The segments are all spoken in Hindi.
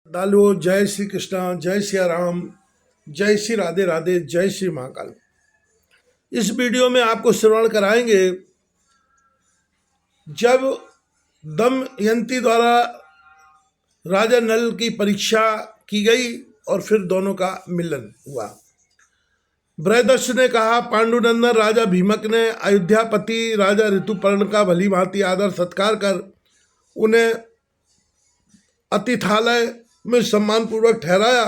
दालो जय श्री कृष्णा, जय सिया राम, जय श्री राधे राधे, जय श्री महाकाल। इस वीडियो में आपको श्रवण कराएंगे जब दमयंती द्वारा राजा नल की परीक्षा की गई और फिर दोनों का मिलन हुआ। बृहदर्ष ने कहा, पांडुनंदन राजा भीमक ने अयोध्यापति राजा ऋतुपर्ण का भली भांति आदर सत्कार कर उन्हें अतिथालय में सम्मानपूर्वक ठहराया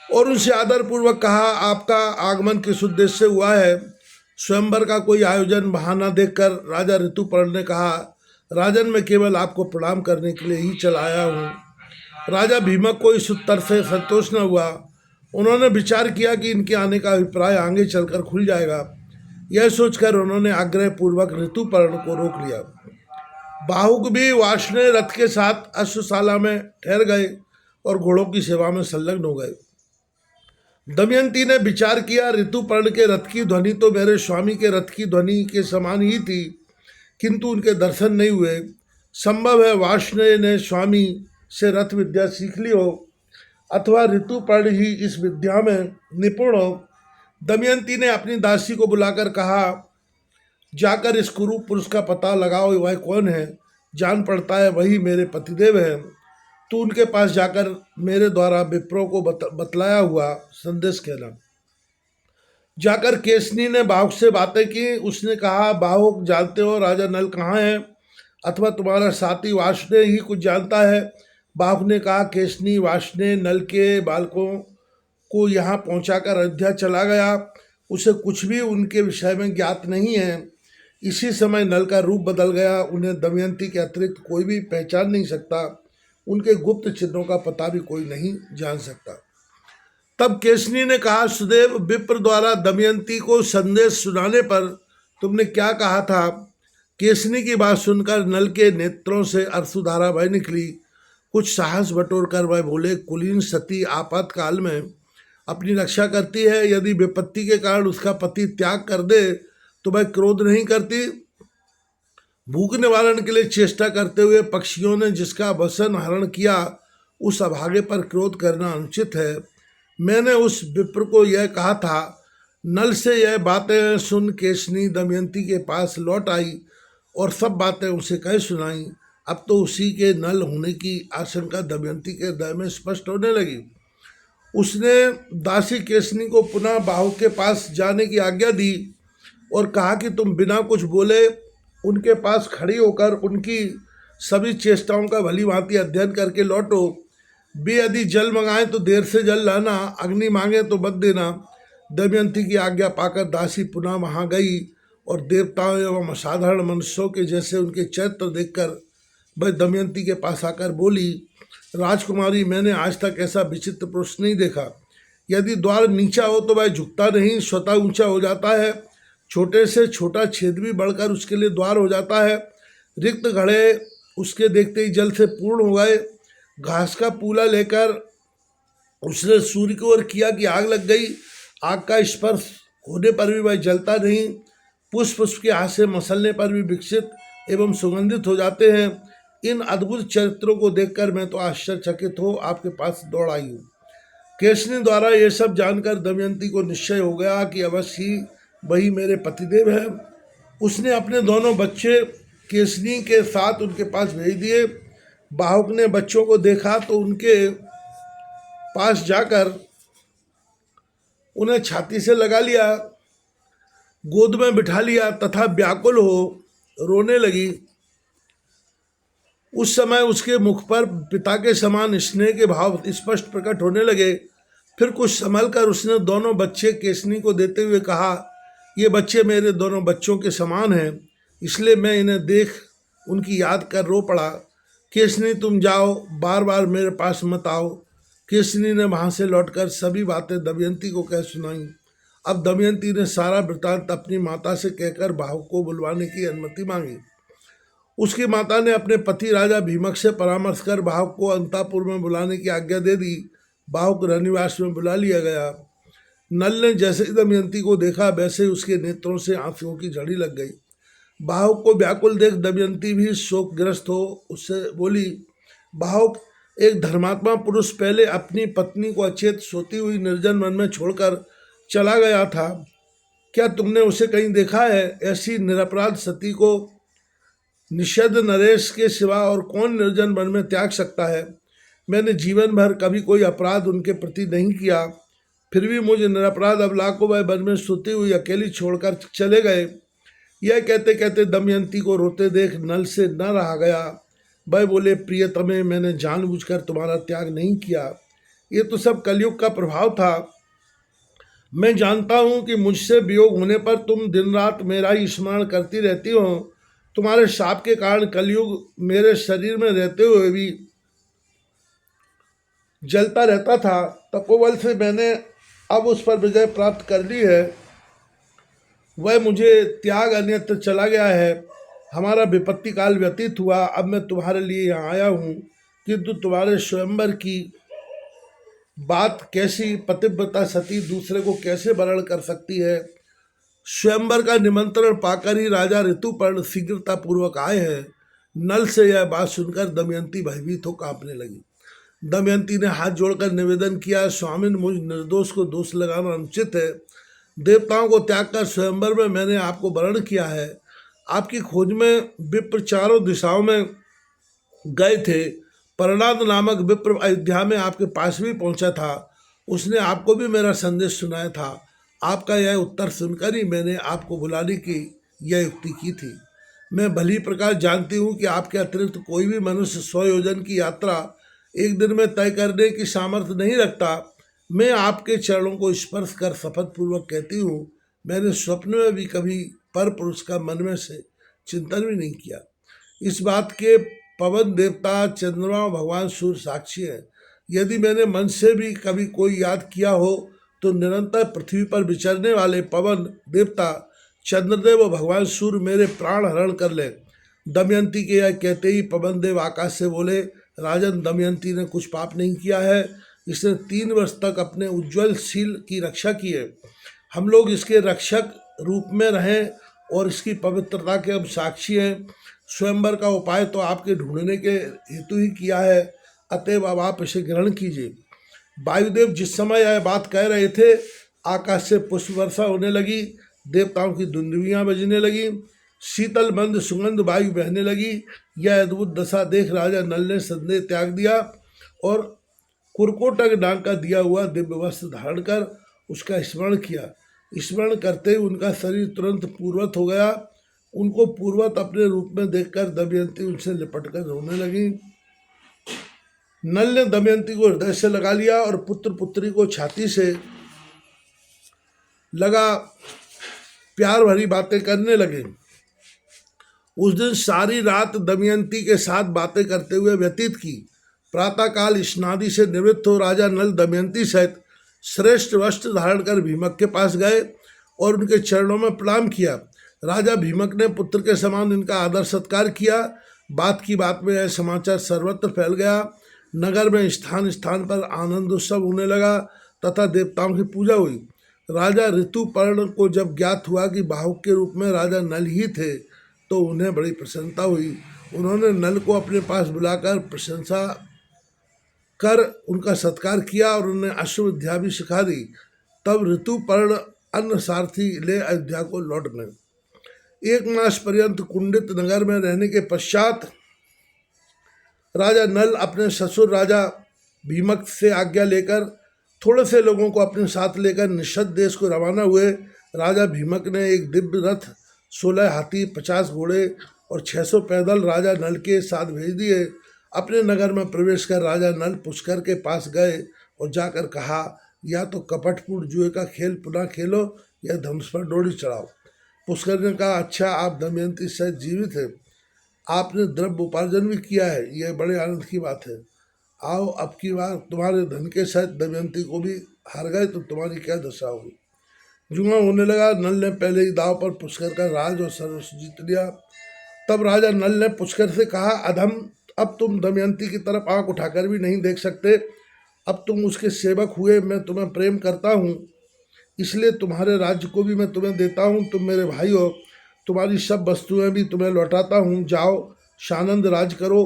और उनसे आदरपूर्वक कहा, आपका आगमन किस उद्देश्य से हुआ है? स्वयंवर का कोई आयोजन बहाना देखकर राजा ऋतुपर्ण ने कहा, राजन, मैं केवल आपको प्रणाम करने के लिए ही चला आया हूँ। राजा भीमक को इस उत्तर से संतोष न हुआ। उन्होंने विचार किया कि इनके आने का अभिप्राय आगे चलकर खुल जाएगा। यह सोचकर उन्होंने आग्रहपूर्वक ऋतुपर्ण को रोक लिया। बाहुक भी वार्ष्णेय रथ के साथ अश्वशाला में ठहर गए और घोड़ों की सेवा में संलग्न हो गए। दमयंती ने विचार किया, ऋतुपर्ण के रथ की ध्वनि तो मेरे स्वामी के रथ की ध्वनि के समान ही थी, किंतु उनके दर्शन नहीं हुए। संभव है वार्ष्णेय ने स्वामी से रथ विद्या सीख ली हो अथवा ऋतुपर्ण ही इस विद्या में निपुण हो। दमयंती ने अपनी दासी को बुलाकर कहा, जाकर इस कुरूप पुरुष का पता लगाओ, वह कौन है। जान पड़ता है वही मेरे पतिदेव हैं। तू उनके पास जाकर मेरे द्वारा विप्रों को बतलाया हुआ संदेश कहना। जाकर केसनी ने बाहुक से बातें की। उसने कहा, बाहुक, जानते हो राजा नल कहाँ है अथवा तुम्हारा साथी वार्ष्णेय ही कुछ जानता है? बाहुक ने कहा, केसनी वार्ष्णेय नल के बालकों को यहाँ पहुँचाकर अयोध्या चला गया। उसे कुछ भी उनके विषय में ज्ञात नहीं है। इसी समय नल का रूप बदल गया। उन्हें दमयंती के अतिरिक्त कोई भी पहचान नहीं सकता। उनके गुप्त चिन्हों का पता भी कोई नहीं जान सकता। तब केसनी ने कहा, सुदेव, विप्र द्वारा दमयंती को संदेश सुनाने पर तुमने क्या कहा था? केसनी की बात सुनकर नल के नेत्रों से अश्रुधारा बह निकली। कुछ साहस बटोर कर वह बोले, कुलीन सती आपातकाल में अपनी रक्षा करती है। यदि विपत्ति के कारण उसका पति त्याग कर दे तो वह क्रोध नहीं करती। भूख निवारण के लिए चेष्टा करते हुए पक्षियों ने जिसका वसन हरण किया, उस अभागे पर क्रोध करना अनुचित है। मैंने उस विप्र को यह कहा था। नल से यह बातें सुन केसनी दमयंती के पास लौट आई और सब बातें उसे कह सुनाई। अब तो उसी के नल होने की आशंका दमयंती के हृदय में स्पष्ट होने लगी। उसने दासी केसनी को पुनः बाहु के पास जाने की आज्ञा दी और कहा कि तुम बिना कुछ बोले उनके पास खड़ी होकर उनकी सभी चेष्टाओं का भली भांति अध्ययन करके लौटो। वे यदि जल मंगाएं तो देर से जल लाना, अग्नि मांगे तो मत देना। दमयंती की आज्ञा पाकर दासी पुनः वहां गई और देवताओं एवं असाधारण मनुष्यों के जैसे उनके चरित्र देखकर वह दमयंती के पास आकर बोली, राजकुमारी, मैंने आज तक ऐसा विचित्र पुरुष नहीं देखा। यदि द्वार नीचा हो तो वह झुकता नहीं, स्वतः ऊंचा हो जाता है। छोटे से छोटा छेद भी बढ़कर उसके लिए द्वार हो जाता है। रिक्त घड़े उसके देखते ही जल से पूर्ण हो गए। घास का पूला लेकर उसने सूर्य की ओर किया कि आग लग गई। आग का स्पर्श होने पर भी वह जलता नहीं। पुष्प उसके हाथ से मसलने पर भी विकसित एवं सुगंधित हो जाते हैं। इन अद्भुत चरित्रों को देखकर मैं तो आश्चर्यचकित हो आपके पास दौड़ आई हूँ। केसनी द्वारा ये सब जानकर दमयंती को निश्चय हो गया कि अवश्य ही वही मेरे पतिदेव हैं। उसने अपने दोनों बच्चे केसनी के साथ उनके पास भेज दिए। बाहुक ने बच्चों को देखा तो उनके पास जाकर उन्हें छाती से लगा लिया, गोद में बिठा लिया तथा व्याकुल हो रोने लगी। उस समय उसके मुख पर पिता के समान स्नेह के भाव स्पष्ट प्रकट होने लगे। फिर कुछ संभल कर उसने दोनों बच्चे केसनी को देते हुए कहा, ये बच्चे मेरे दोनों बच्चों के समान हैं, इसलिए मैं इन्हें देख उनकी याद कर रो पड़ा। केसनी, तुम जाओ, बार बार मेरे पास मत आओ। केसनी ने वहाँ से लौटकर सभी बातें दमयंती को कह सुनाई। अब दमयंती ने सारा वृतांत अपनी माता से कहकर बाहुक को बुलवाने की अनुमति मांगी। उसकी माता ने अपने पति राजा भीमक से परामर्श कर बाहुक को अंतापुर में बुलाने की आज्ञा दे दी। बाहुक रनिवास में बुला लिया गया। नल ने जैसे ही दमयंती को देखा वैसे ही उसके नेत्रों से आंसुओं की झड़ी लग गई। बाहुक को व्याकुल देख दमयंती भी शोकग्रस्त हो उससे बोली, बाहुक, एक धर्मात्मा पुरुष पहले अपनी पत्नी को अचेत सोती हुई निर्जन वन में छोड़कर चला गया था। क्या तुमने उसे कहीं देखा है? ऐसी निरपराध सती को निषद नरेश के सिवा और कौन निर्जन वन में त्याग सकता है? मैंने जीवन भर कभी कोई अपराध उनके प्रति नहीं किया, फिर भी मुझे निरपराध अबला को वह वन में सोती हुई अकेली छोड़कर चले गए। यह कहते कहते दमयंती को रोते देख नल से न रहा गया। वह बोले, प्रियतमे, मैंने जानबूझकर तुम्हारा त्याग नहीं किया। ये तो सब कलयुग का प्रभाव था। मैं जानता हूँ कि मुझसे वियोग होने पर तुम दिन रात मेरा ही स्मरण करती रहती हो। तुम्हारे शाप के कारण कलयुग मेरे शरीर में रहते हुए भी जलता रहता था। तपोबल से मैंने अब उस पर विजय प्राप्त कर ली है। वह मुझे त्याग अन्यत्र चला गया है। हमारा विपत्ति काल व्यतीत हुआ। अब मैं तुम्हारे लिए यहाँ आया हूँ, किंतु तुम्हारे स्वयंवर की बात कैसी? पतिव्रता सती दूसरे को कैसे वरण कर सकती है? स्वयंवर का निमंत्रण पाकर ही राजा ऋतुपर्ण शीघ्रता पूर्वक आए हैं। नल से यह बात सुनकर दमयंती भयभीत हो कांपने लगी। दमयंती ने हाथ जोड़कर निवेदन किया, स्वामिन, मुझ निर्दोष को दोष लगाना अनुचित है। देवताओं को त्याग कर स्वयंवर में मैंने आपको वरण किया है। आपकी खोज में विप्र चारों दिशाओं में गए थे। प्रहलाद नामक विप्र अयोध्या में आपके पास भी पहुंचा था। उसने आपको भी मेरा संदेश सुनाया था। आपका यह उत्तर सुनकर ही मैंने आपको बुलाने की यह युक्ति की थी। मैं भली प्रकार जानती हूँ कि आपके अतिरिक्त कोई भी मनुष्य 100 योजन की यात्रा एक दिन में तय करने की सामर्थ्य नहीं रखता। मैं आपके चरणों को स्पर्श कर शपथ पूर्वक कहती हूँ, मैंने स्वप्न में भी कभी पर पुरुष का मन में से चिंतन भी नहीं किया। इस बात के पवन देवता, चंद्रमा, भगवान सूर्य साक्षी है। यदि मैंने मन से भी कभी कोई याद किया हो तो निरंतर पृथ्वी पर विचरने वाले पवन देवता, चंद्रदेव और भगवान सूर्य मेरे प्राण हरण कर ले। दमयंती के यह कहते ही पवन देव आकाश से बोले, राजन, दमयंती ने कुछ पाप नहीं किया है। इसने 3 वर्ष तक अपने उज्ज्वल शील की रक्षा की है। हम लोग इसके रक्षक रूप में रहें और इसकी पवित्रता के अब साक्षी हैं। स्वयंवर का उपाय तो आपके ढूंढने के हेतु ही किया है, अतएव अब आप इसे ग्रहण कीजिए। वायुदेव जिस समय यह बात कह रहे थे, आकाश से पुष्प वर्षा होने लगी, देवताओं की दुंदुभियाँ बजने लगी, शीतल मंद सुगंध वायु बहने लगी। यह अद्भुत दशा देख राजा नल ने संदेह त्याग दिया और कुरकोटक नाग का दिया हुआ दिव्य वस्त्र धारण कर उसका स्मरण किया। स्मरण करते ही उनका शरीर तुरंत पूर्वत हो गया। उनको पूर्वत अपने रूप में देखकर दमयंती उनसे लिपटकर रोने लगी। नल ने दमयंती को हृदय से लगा लिया और पुत्र पुत्री को छाती से लगा प्यार भरी बातें करने लगे। उस दिन सारी रात दमयंती के साथ बातें करते हुए व्यतीत की। प्रातःकाल स्नादि से निवृत्त हो राजा नल दमयंती सहित श्रेष्ठ वस्त्र धारण कर भीमक के पास गए और उनके चरणों में प्रणाम किया। राजा भीमक ने पुत्र के समान इनका आदर सत्कार किया। बात की बात में यह समाचार सर्वत्र फैल गया। नगर में स्थान स्थान पर आनंद उत्सव होने लगा तथा देवताओं की पूजा हुई। राजा ऋतुपर्ण को जब ज्ञात हुआ कि बाहुक के रूप में राजा नल ही थे तो उन्हें बड़ी प्रसन्नता हुई। उन्होंने नल को अपने पास बुलाकर प्रशंसा कर उनका सत्कार किया और उन्हें अश्वविद्या भी सिखा दी। तब ऋतुपर्ण अन्न सारथी ले अयोध्या को लौट गए। 1 मास पर्यंत कुंडित नगर में रहने के पश्चात राजा नल अपने ससुर राजा भीमक से आज्ञा लेकर थोड़े से लोगों को अपने साथ लेकर निषद देश को रवाना हुए। राजा भीमक ने एक दिव्य रथ, 16 हाथी, 50 घोड़े और 600 पैदल राजा नल के साथ भेज दिए। अपने नगर में प्रवेश कर राजा नल पुष्कर के पास गए और जाकर कहा, या तो कपटपूर्ण जुए का खेल पुनः खेलो या धनुष पर डोरी चढ़ाओ। पुष्कर ने कहा, अच्छा, आप दमयंती सहित जीवित हैं, आपने द्रव्य उपार्जन भी किया है, यह बड़े आनंद की बात है। आओ, अब की बार तुम्हारे धन के सहित दमयंती को भी हार गए तो तुम्हारी क्या दशा होगी। जुआ होने लगा। नल ने पहले ही दाव पर पुष्कर का राज और सर्वस्व जीत लिया। तब राजा नल ने पुष्कर से कहा, अधम, अब तुम दमयंती की तरफ आंख उठाकर भी नहीं देख सकते। अब तुम उसके सेवक हुए, मैं तुम्हें प्रेम करता हूँ, इसलिए तुम्हारे राज्य को भी मैं तुम्हें देता हूँ। तुम मेरे भाई हो, तुम्हारी सब वस्तुएं भी तुम्हें लौटाता हूँ। जाओ, सानंद राज करो।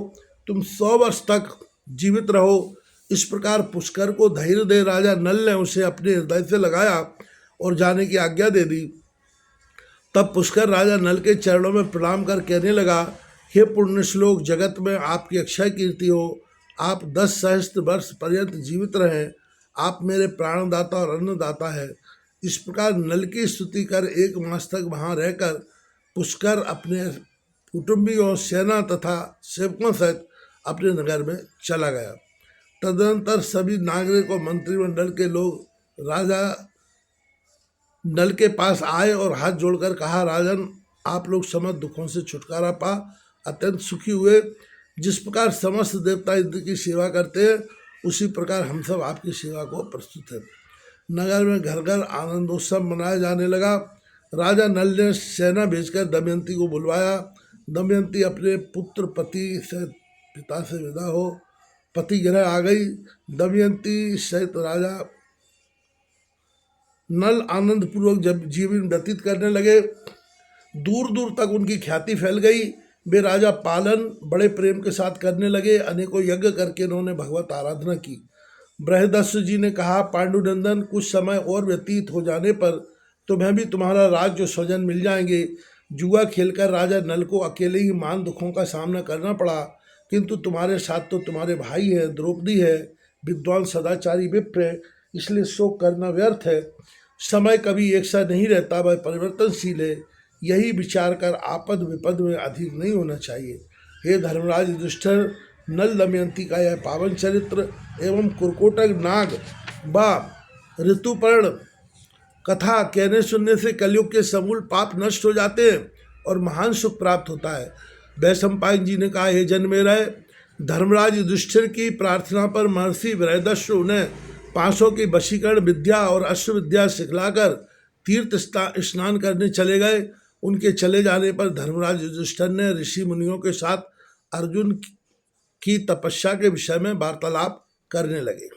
तुम 100 वर्ष तक जीवित रहो। इस प्रकार पुष्कर को धैर्य दे राजा नल ने उसे अपने हृदय से लगाया और जाने की आज्ञा दे दी। तब पुष्कर राजा नल के चरणों में प्रणाम कर कहने लगा, हे पुण्य श्लोक, जगत में आपकी अक्षय कीर्ति हो। आप 10 सहस्त्र वर्ष पर्यंत जीवित रहें। आप मेरे प्राणदाता और अन्नदाता है। इस प्रकार नल की स्तुति कर 1 मास तक वहाँ रहकर पुष्कर अपने कुटुंबियों, सेना तथा सेवकों सहित अपने नगर में चला गया। तदनंतर सभी नागरिक और मंत्रिमंडल के लोग राजा नल के पास आए और हाथ जोड़कर कहा, राजन, आप लोग समस्त दुखों से छुटकारा पा अत्यंत सुखी हुए। जिस प्रकार समस्त देवता इंद्र की सेवा करते हैं, उसी प्रकार हम सब आपकी सेवा को प्रस्तुत हैं। नगर में घर घर आनंदोत्सव मनाया जाने लगा। राजा नल ने सेना भेजकर दमयंती को बुलवाया। दमयंती अपने पुत्र पति से पिता से विदा हो पति गृह आ गई। दमयंती सहित राजा नल आनंद पूर्वक जब जीवन व्यतीत करने लगे। दूर दूर तक उनकी ख्याति फैल गई। वे राजा पालन बड़े प्रेम के साथ करने लगे। अनेकों यज्ञ करके उन्होंने भगवत आराधना की। बृहदस्व जी ने कहा, पांडुनंदन, कुछ समय और व्यतीत हो जाने पर तुम्हें भी तुम्हारा राज्य स्वजन मिल जाएंगे। जुआ खेलकर राजा नल को अकेले ही मान दुखों का सामना करना पड़ा, किंतु तुम्हारे साथ तो तुम्हारे भाई है, द्रौपदी है, विद्वान सदाचारी विप्र है, इसलिए शोक करना व्यर्थ है। समय कभी एक सा नहीं रहता, वह परिवर्तनशील है। यही विचार कर आपद विपद में अधिक नहीं होना चाहिए। हे धर्मराज युधिष्ठिर, नल दमयंती का यह पावन चरित्र एवं कुरकोटक नाग व ऋतुपर्ण कथा कहने सुनने से कलयुग के समूल पाप नष्ट हो जाते हैं और महान सुख प्राप्त होता है। वैशंपायन जी ने कहा, हे जन्मेजय, धर्मराज युधिष्ठिर की प्रार्थना पर महर्षि बृहदस्व उन्हें 500 की वशीकरण विद्या और अश्व विद्या सिखलाकर तीर्थ स्नान करने चले गए। उनके चले जाने पर धर्मराज युधिष्ठिर ने ऋषि मुनियों के साथ अर्जुन की तपस्या के विषय में वार्तालाप करने लगे।